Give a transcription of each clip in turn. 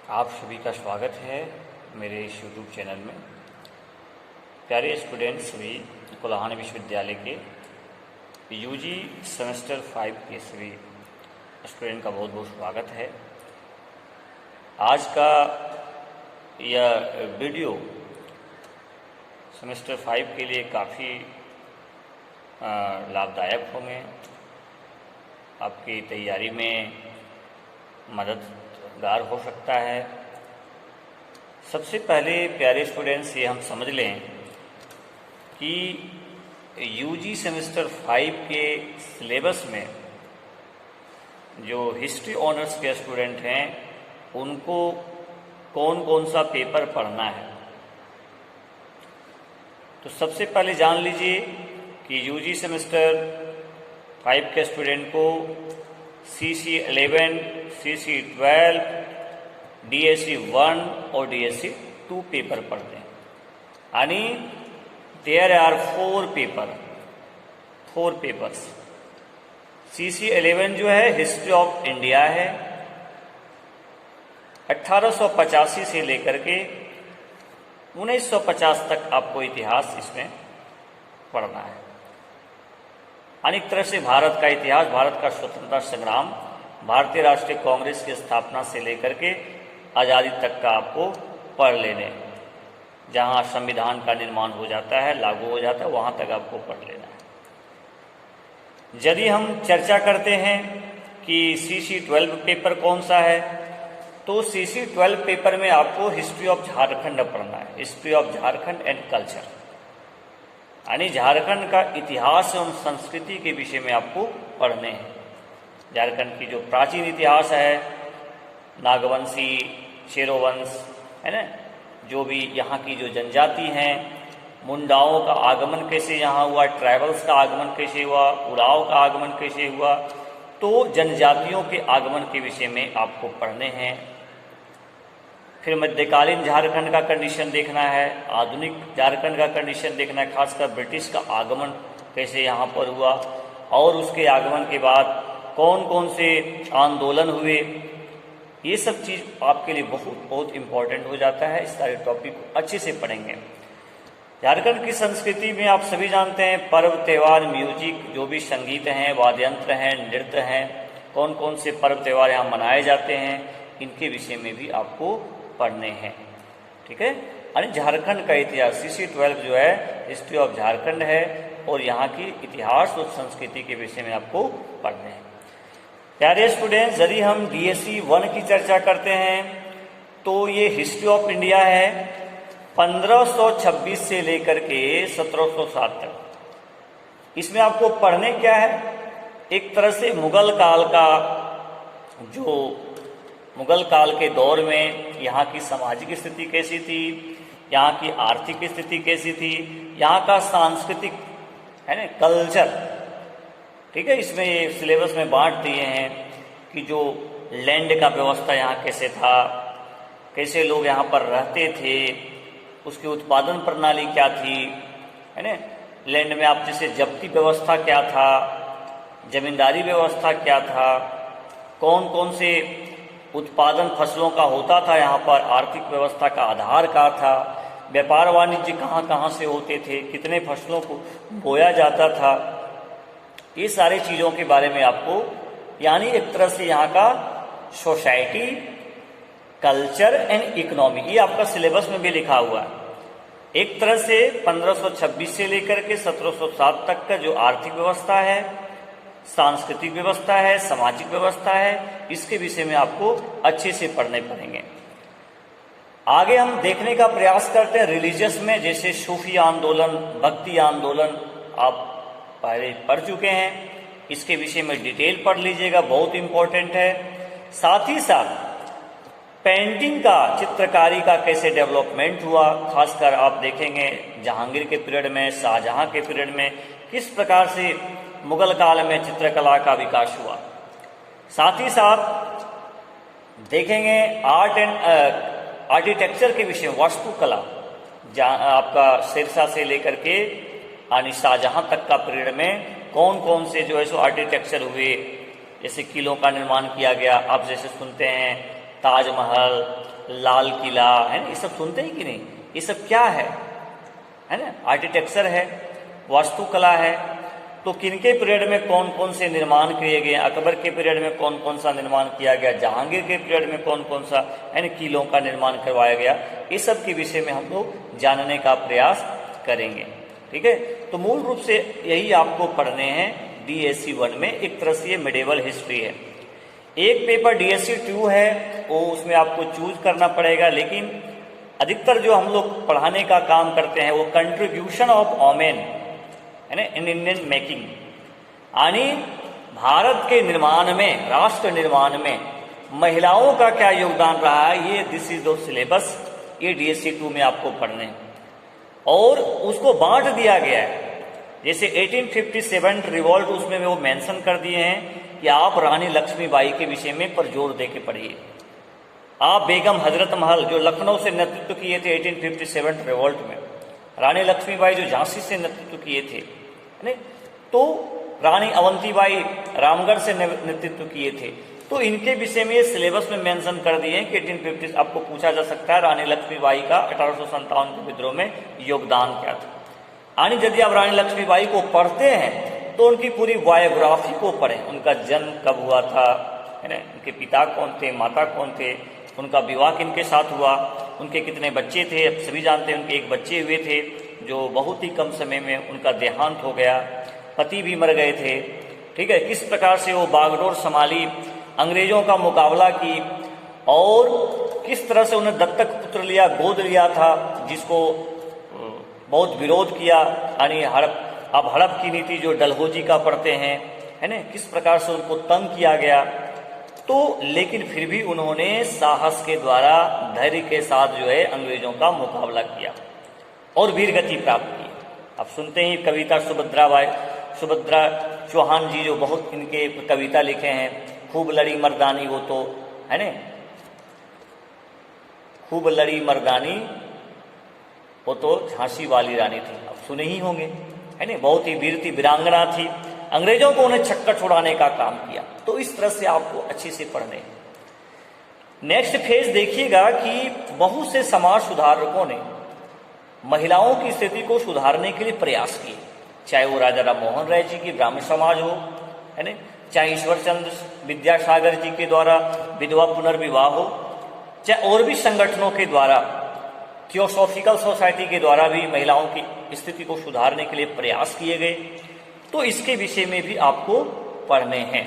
आप सभी का स्वागत है मेरे इस यूट्यूब चैनल में। प्यारे स्टूडेंट्स, सभी कोल्हान विश्वविद्यालय के यूजी सेमेस्टर 5 के सभी स्टूडेंट का बहुत बहुत स्वागत है। आज का यह वीडियो सेमेस्टर 5 के लिए काफ़ी लाभदायक होंगे, आपकी तैयारी में मददगार हो सकता है। सबसे पहले प्यारे स्टूडेंट्स, ये हम समझ लें कि यूजी सेमेस्टर 5 के सिलेबस में जो हिस्ट्री ऑनर्स के स्टूडेंट हैं उनको कौन कौन सा पेपर पढ़ना है। तो सबसे पहले जान लीजिए कि यूजी सेमेस्टर 5 के स्टूडेंट को CC 11, CC 12, DSC 1 और DSC 2 पेपर पढ़ते हैं। यानी देयर आर 4 पेपर्स। CC 11 जो है हिस्ट्री ऑफ इंडिया है, 1885 से लेकर के 1950 तक आपको इतिहास इसमें पढ़ना है। अनेक तरह से भारत का इतिहास, भारत का स्वतंत्रता संग्राम, भारतीय राष्ट्रीय कांग्रेस की स्थापना से लेकर के आज़ादी तक का आपको पढ़ लेने, जहां संविधान का निर्माण हो जाता है, लागू हो जाता है, वहां तक आपको पढ़ लेना है। यदि हम चर्चा करते हैं कि CC 12 पेपर कौन सा है, तो CC 12 पेपर में आपको हिस्ट्री ऑफ झारखंड पढ़ना है, history of Jharkhand and culture, यानी झारखंड का इतिहास एवं संस्कृति के विषय में आपको पढ़ने हैं। झारखंड की जो प्राचीन इतिहास है, नागवंशी, शेरोवंश है ना, जो भी यहाँ की जो जनजाति हैं, मुंडाओं का आगमन कैसे यहाँ हुआ, ट्राइबल्स का आगमन कैसे हुआ, उराव का आगमन कैसे हुआ, तो जनजातियों के आगमन के विषय में आपको पढ़ने हैं। फिर मध्यकालीन झारखंड का कंडीशन देखना है, आधुनिक झारखंड का कंडीशन देखना है, खासकर ब्रिटिश का आगमन कैसे यहाँ पर हुआ और उसके आगमन के बाद कौन कौन से आंदोलन हुए। ये सब चीज़ आपके लिए बहुत बहुत इम्पोर्टेंट हो जाता है। इस सारे टॉपिक को अच्छे से पढ़ेंगे। झारखंड की संस्कृति में आप सभी जानते हैं, पर्व त्यौहार, म्यूजिक, जो भी संगीत हैं, वाद्य यंत्र हैं, नृत्य हैं, कौन कौन से पर्व त्यौहार यहाँ मनाए जाते हैं, इनके विषय में भी आपको पढ़ने हैं। ठीक है, यानी झारखंड का इतिहास CC 12 जो है हिस्ट्री ऑफ झारखंड है और यहाँ की इतिहास और संस्कृति के विषय में आपको पढ़ने हैं। प्यारे स्टूडेंट्स, यदि हम DSC 1 की चर्चा करते हैं तो ये हिस्ट्री ऑफ इंडिया है, 1526 से लेकर के 1707 तक। इसमें आपको पढ़ने क्या है, एक तरह से मुगल काल के दौर में यहाँ की सामाजिक स्थिति कैसी थी, यहाँ की आर्थिक स्थिति कैसी थी, यहाँ का सांस्कृतिक है ना कल्चर। ठीक है, इसमें ये सिलेबस में बांट दिए हैं कि जो लैंड का व्यवस्था यहाँ कैसे था, कैसे लोग यहाँ पर रहते थे, उसकी उत्पादन प्रणाली क्या थी, है ना, लैंड में आप जैसे जब्ती व्यवस्था क्या था, जमींदारी व्यवस्था क्या था, कौन कौन से उत्पादन फसलों का होता था यहाँ पर, आर्थिक व्यवस्था का आधार क्या था, व्यापार वाणिज्य कहाँ कहाँ से होते थे, कितने फसलों को बोया जाता था, ये सारी चीज़ों के बारे में आपको, यानी एक तरह से यहाँ का सोसाइटी, कल्चर एंड इकोनॉमी, ये आपका सिलेबस में भी लिखा हुआ है। एक तरह से 1526 से लेकर के 1707 तक का जो आर्थिक व्यवस्था है, सांस्कृतिक व्यवस्था है, सामाजिक व्यवस्था है, इसके विषय में आपको अच्छे से पढ़ने पड़ेंगे। आगे हम देखने का प्रयास करते हैं रिलीजियस में, जैसे सूफी आंदोलन, भक्ति आंदोलन आप पहले पढ़ चुके हैं, इसके विषय में डिटेल पढ़ लीजिएगा, बहुत इंपॉर्टेंट है। साथ ही साथ पेंटिंग का, चित्रकारी का कैसे डेवलपमेंट हुआ, खासकर आप देखेंगे जहांगीर के पीरियड में, शाहजहां के पीरियड में किस प्रकार से मुगल काल में चित्रकला का विकास हुआ। साथ ही साथ देखेंगे आर्ट एंड आर्किटेक्चर के विषय, वास्तुकला, जहाँ आपका सिरसा से लेकर के यानी शाहजहां तक का पीरियड में कौन कौन से जो है सो आर्किटेक्चर हुए, जैसे किलों का निर्माण किया गया, आप जैसे सुनते हैं ताजमहल, लाल किला, है ना, ये सब सुनते हैं कि नहीं? ये सब क्या है ना? आर्किटेक्चर है, वास्तुकला है। तो किनके पीरियड में कौन कौन से निर्माण किए गए, अकबर के पीरियड में कौन कौन सा निर्माण किया गया, जहांगीर के पीरियड में कौन कौन सा, है ना, किलों का निर्माण करवाया गया, ये सब के विषय में हम लोग जानने का प्रयास करेंगे। ठीक है, तो मूल रूप से यही आपको पढ़ने हैं DSC 1 में। एक तरह से ये मिडिवल हिस्ट्री है। एक पेपर DSC 2 है, वो उसमें आपको चूज करना पड़ेगा, लेकिन अधिकतर जो हम लोग पढ़ाने का काम करते हैं वो कंट्रीब्यूशन ऑफ वोमेन, है ना, इन इंडियन मेकिंग, यानी भारत के निर्माण में, राष्ट्र निर्माण में महिलाओं का क्या योगदान रहा है, ये दिस इज द सिलेबस, ये DSC 2 में आपको पढ़ने हैं। और उसको बांट दिया गया है, जैसे 1857 रिवॉल्ट, उसमें वो मेंशन कर दिए हैं कि आप रानी लक्ष्मीबाई के विषय में पर जोर दे के पढ़िए। आप बेगम हजरत महल जो लखनऊ से नेतृत्व किए थे 1857 रिवॉल्ट में, रानी लक्ष्मीबाई जो झांसी से नेतृत्व किए थे, है, तो रानी अवंतीबाई रामगढ़ से नेतृत्व किए थे, तो इनके विषय में सिलेबस में मेंशन कर दिए हैं कि 1850 आपको पूछा जा सकता है रानी लक्ष्मीबाई का 1857 के विद्रोह में योगदान क्या था। यानी यदि आप रानी लक्ष्मीबाई को पढ़ते हैं तो उनकी पूरी बायोग्राफी को पढ़ें, उनका जन्म कब हुआ था, है ना, उनके पिता कौन थे, माता कौन थे, उनका विवाह किनके साथ हुआ, उनके कितने बच्चे थे। अब सभी जानते हैं उनके एक बच्चे हुए थे जो बहुत ही कम समय में उनका देहांत हो गया, पति भी मर गए थे। ठीक है, किस प्रकार से वो बागडोर संभाली, अंग्रेजों का मुकाबला की, और किस तरह से उन्हें दत्तक पुत्र लिया, गोद लिया था, जिसको बहुत विरोध किया, यानी हड़प की नीति जो डलहौजी का पढ़ते हैं, है ना, किस प्रकार से उनको तंग किया गया। तो लेकिन फिर भी उन्होंने साहस के द्वारा, धैर्य के साथ जो है अंग्रेजों का मुकाबला किया और वीरगति प्राप्त की। अब सुनते ही कविता सुभद्रा चौहान जी जो बहुत इनके कविता लिखे हैं, खूब लड़ी मर्दानी वो तो, है ना, खूब लड़ी मर्दानी वो तो झांसी वाली रानी थी, अब सुने ही होंगे, है ना, बहुत ही वीरती वीरांगना थी, अंग्रेजों को उन्हें छक्कर छुड़ाने का काम किया। तो इस तरह से आपको अच्छे से पढ़ने। नेक्स्ट फेज देखिएगा कि बहुत से समाज सुधारकों ने महिलाओं की स्थिति को सुधारने के लिए प्रयास किए, चाहे वो राजा राम मोहन राय जी की ब्राह्मण समाज हो, है ना, चाहे ईश्वरचंद्र विद्यासागर जी के द्वारा विधवा पुनर्विवाह हो, चाहे और भी संगठनों के द्वारा, थियोसॉफिकल सोसाइटी के द्वारा भी महिलाओं की स्थिति को सुधारने के लिए प्रयास किए गए। तो इसके विषय में भी आपको पढ़ने हैं।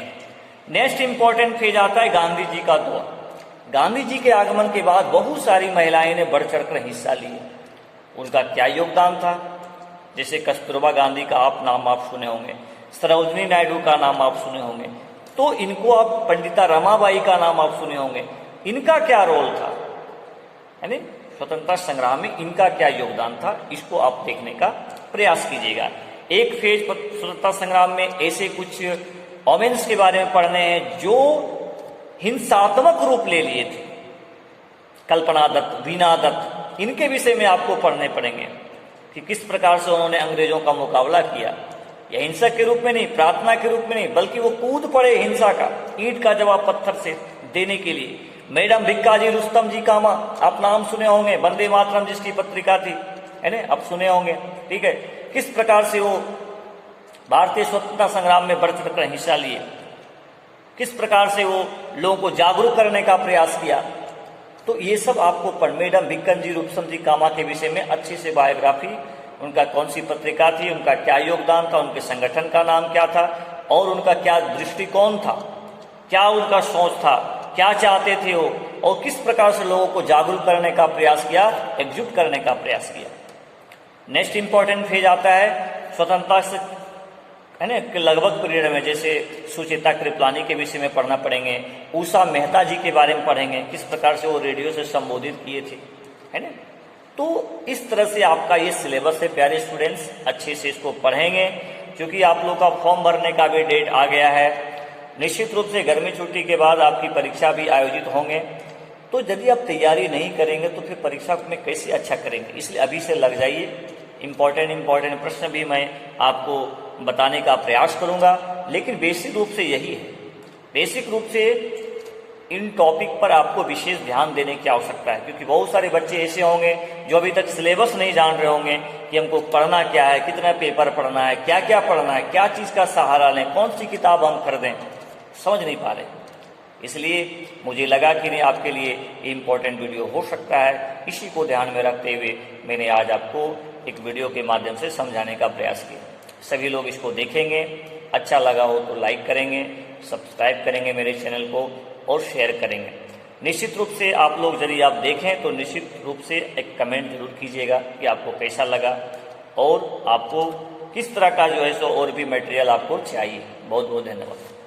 नेक्स्ट इंपॉर्टेंट फेज आता है गांधी जी का दौर। गांधी जी के आगमन के बाद बहुत सारी महिलाएं ने बढ़ चढ़कर हिस्सा लिए। उनका क्या योगदान था, जैसे कस्तूरबा गांधी का नाम आप सुने होंगे, सरोजनी नायडू का नाम आप सुने होंगे, तो इनको आप, पंडिता रमाबाई का नाम आप सुने होंगे, इनका क्या रोल था, है ना, स्वतंत्रता संग्राम में इनका क्या योगदान था, इसको आप देखने का प्रयास कीजिएगा। एक फेज स्वतंत्रता संग्राम में ऐसे कुछ वोमेन्स के बारे में पढ़ने हैं जो हिंसात्मक रूप ले लिए थे, कल्पना दत्त, वीणा दत्त, इनके विषय में आपको पढ़ने पड़ेंगे कि किस प्रकार से उन्होंने अंग्रेजों का मुकाबला किया। यह हिंसा के रूप में नहीं, प्रार्थना के रूप में नहीं, बल्कि वो कूद पड़े हिंसा का, ईंट का जवाब पत्थर से देने के लिए। मैडम भिक्काजी रुस्तम जी कामा, आप नाम सुने होंगे, वंदे मातरम जिसकी पत्रिका थी, है ना, आप सुने होंगे। ठीक है, किस प्रकार से वो भारतीय स्वतंत्रता संग्राम में बढ़ चढ़कर हिस्सा लिए, किस प्रकार से वो लोगों को जागरूक करने का प्रयास किया। तो ये सब आपको मैडम भिक्कन जी रुस्तम जी कामा के विषय में अच्छी से बायोग्राफी, उनका कौन सी पत्रिका थी, उनका क्या योगदान था, उनके संगठन का नाम क्या था और उनका क्या दृष्टिकोण था, क्या उनका सोच था, क्या चाहते थे वो, और किस प्रकार से लोगों को जागरूक करने का प्रयास किया, एकजुट करने का प्रयास किया। नेक्स्ट इंपॉर्टेंट फेज आता है स्वतंत्रता से, है ना, लगभग पीरियड में, जैसे सुचेता कृपलानी के विषय में पढ़ना पड़ेंगे, उषा मेहता जी के बारे में पढ़ेंगे, किस प्रकार से वो रेडियो से संबोधित किए थे, है ना। तो इस तरह से आपका ये सिलेबस है प्यारे स्टूडेंट्स, अच्छे से इसको पढ़ेंगे, क्योंकि आप लोग का फॉर्म भरने का भी डेट आ गया है। निश्चित रूप से गर्मी छुट्टी के बाद आपकी परीक्षा भी आयोजित होंगे, तो यदि आप तैयारी नहीं करेंगे तो फिर परीक्षा में कैसे अच्छा करेंगे, इसलिए अभी से लग जाइए। इम्पॉर्टेंट प्रश्न भी मैं आपको बताने का प्रयास करूंगा, लेकिन बेसिक रूप से यही है। बेसिक रूप से इन टॉपिक पर आपको विशेष ध्यान देने की आवश्यकता है, क्योंकि बहुत सारे बच्चे ऐसे होंगे जो अभी तक सिलेबस नहीं जान रहे होंगे कि हमको पढ़ना क्या है, कितना पेपर पढ़ना है, क्या क्या पढ़ना है, क्या चीज़ का सहारा लें, कौन सी किताब हम खरीदें, समझ नहीं पा रहे। इसलिए मुझे लगा कि नहीं, आपके लिए इम्पोर्टेंट वीडियो हो सकता है। इसी को ध्यान में रखते हुए मैंने आज आपको एक वीडियो के माध्यम से समझाने का प्रयास किया। सभी लोग इसको देखेंगे, अच्छा लगा हो तो लाइक करेंगे, सब्सक्राइब करेंगे मेरे चैनल को और शेयर करेंगे। निश्चित रूप से आप लोग यदि आप देखें तो निश्चित रूप से एक कमेंट जरूर कीजिएगा कि आपको कैसा लगा और आपको किस तरह का जो है सो और भी मटेरियल आपको चाहिए। बहुत बहुत धन्यवाद।